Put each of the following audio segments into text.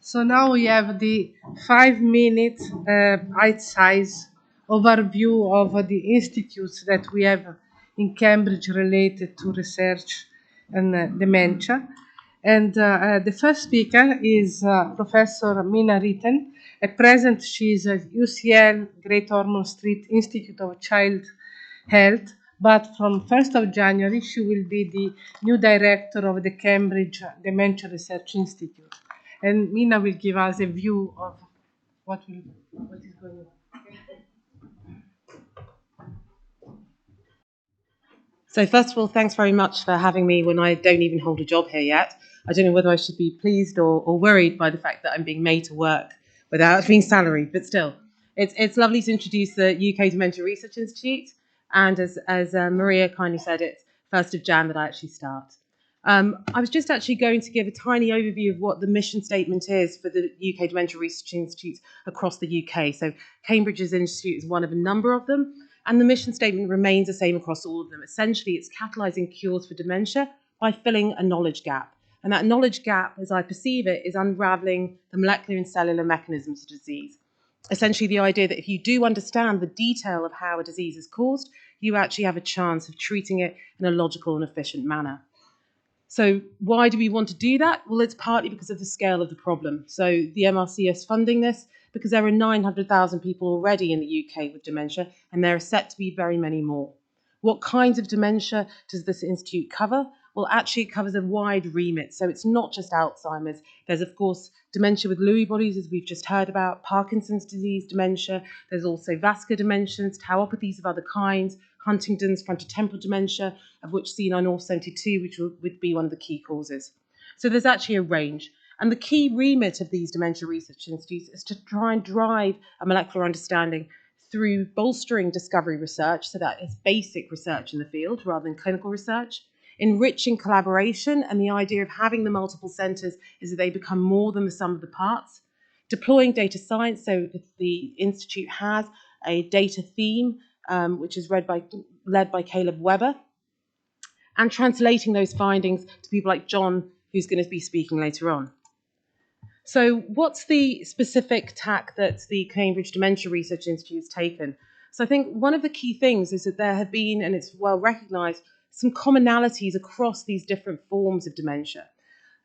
So now we have the 5-minute bite-size overview of the institutes that we have in Cambridge related to research and dementia. And the first speaker is Professor Mina Ryten. At present, she is at UCL Great Ormond Street Institute of Child Health, but from 1st of January, she will be the new director of the Cambridge Dementia Research Institute. And Mina will give us a view of what is going on. So first of all, thanks very much for having me when I don't even hold a job here yet. I don't know whether I should be pleased or worried by the fact that I'm being made to work without being salaried, but still, it's lovely to introduce the UK Dementia Research Institute. And as Maria kindly said, it's 1st of Jan that I actually start. I was just actually going to give a tiny overview of what the mission statement is for the UK Dementia Research Institutes across the UK. So Cambridge's institute is one of a number of them. And the mission statement remains the same across all of them. Essentially, it's catalysing cures for dementia by filling a knowledge gap. And that knowledge gap, as I perceive it, is unravelling the molecular and cellular mechanisms of disease. Essentially, the idea that if you do understand the detail of how a disease is caused, you actually have a chance of treating it in a logical and efficient manner. So why do we want to do that? Well, it's partly because of the scale of the problem. So the MRC is funding this because there are 900,000 people already in the UK with dementia, and there are set to be very many more. What kinds of dementia does this institute cover? Well, actually, it covers a wide remit. So it's not just Alzheimer's. There's, of course, dementia with Lewy bodies, as we've just heard about, Parkinson's disease dementia. There's also vascular dementias, tauopathies of other kinds, Huntington's, frontotemporal dementia, of which C9orf72, which would be one of the key causes. So there's actually a range. And the key remit of these dementia research institutes is to try and drive a molecular understanding through bolstering discovery research, so that is basic research in the field rather than clinical research, enriching collaboration, and the idea of having the multiple centres is that they become more than the sum of the parts, deploying data science, so the institute has a data theme, which is led by Caleb Webber, and translating those findings to people like John, who's going to be speaking later on. So what's the specific tack that the Cambridge Dementia Research Institute has taken? So I think one of the key things is that there have been, and it's well recognised, some commonalities across these different forms of dementia.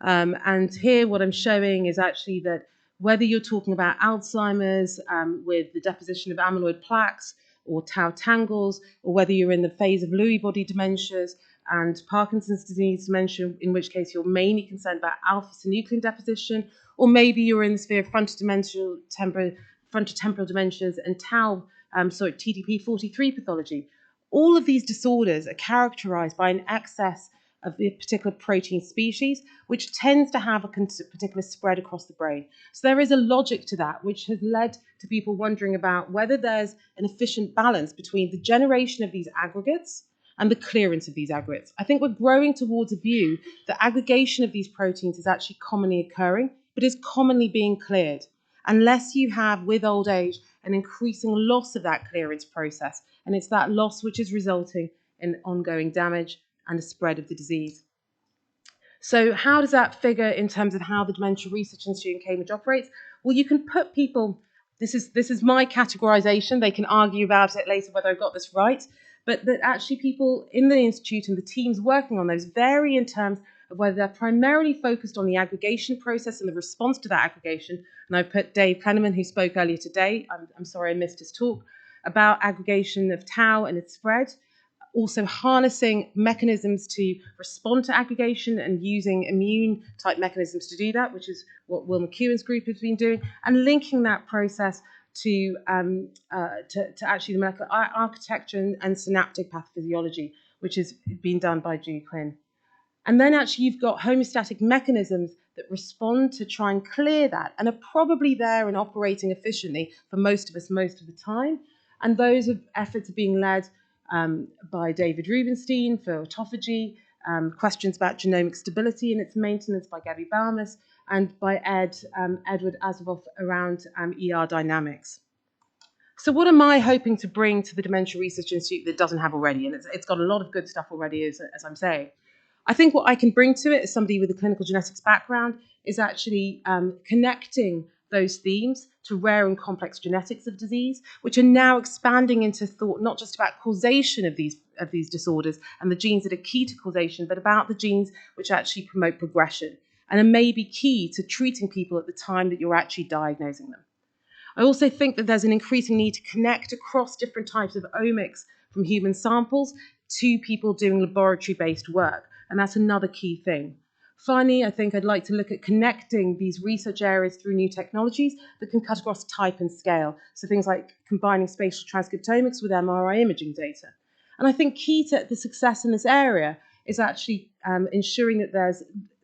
And here what I'm showing is actually that whether you're talking about Alzheimer's with the deposition of amyloid plaques or tau tangles, or whether you're in the phase of Lewy body dementias and Parkinson's disease dementia, in which case you're mainly concerned about alpha-synuclein deposition, or maybe you're in the sphere of frontotemporal dementias and TDP43 pathology. All of these disorders are characterized by an excess of a particular protein species, which tends to have a particular spread across the brain. So there is a logic to that, which has led to people wondering about whether there's an efficient balance between the generation of these aggregates and the clearance of these aggregates. I think we're growing towards a view that aggregation of these proteins is actually commonly occurring, but is commonly being cleared, unless you have, with old age, an increasing loss of that clearance process. And it's that loss which is resulting in ongoing damage and a spread of the disease. So how does that figure in terms of how the Dementia Research Institute in Cambridge operates? Well, you can put people, this is my categorization, they can argue about it later whether I got this right, but that actually people in the institute and the teams working on those vary in terms of whether they're primarily focused on the aggregation process and the response to that aggregation. And I put Dave Kleineman, who spoke earlier today, I'm sorry I missed his talk, about aggregation of tau and its spread, also harnessing mechanisms to respond to aggregation and using immune type mechanisms to do that, which is what Will McEwen's group has been doing, and linking that process to actually the molecular architecture and synaptic pathophysiology, which is being done by Jude Quinn. And then actually you've got homeostatic mechanisms that respond to try and clear that and are probably there and operating efficiently for most of us most of the time. And those efforts are being led by David Rubinsztein for autophagy, questions about genomic stability and its maintenance by Gabby Balmas, and by Edward Asaboff around ER dynamics. So what am I hoping to bring to the Dementia Research Institute that doesn't have already? And it's got a lot of good stuff already, as I'm saying. I think what I can bring to it as somebody with a clinical genetics background is actually connecting those themes to rare and complex genetics of disease, which are now expanding into thought not just about causation of these disorders and the genes that are key to causation, but about the genes which actually promote progression and are maybe key to treating people at the time that you're actually diagnosing them. I also think that there's an increasing need to connect across different types of omics from human samples to people doing laboratory-based work, and that's another key thing. Finally, I think I'd like to look at connecting these research areas through new technologies that can cut across type and scale, so things like combining spatial transcriptomics with MRI imaging data. And I think key to the success in this area is actually ensuring that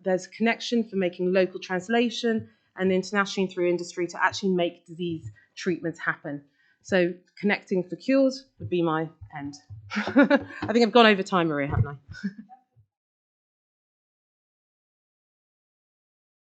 there's connection for making local translation and internationally through industry to actually make disease treatments happen. So connecting for cures would be my end. I think I've gone over time, Maria, haven't I?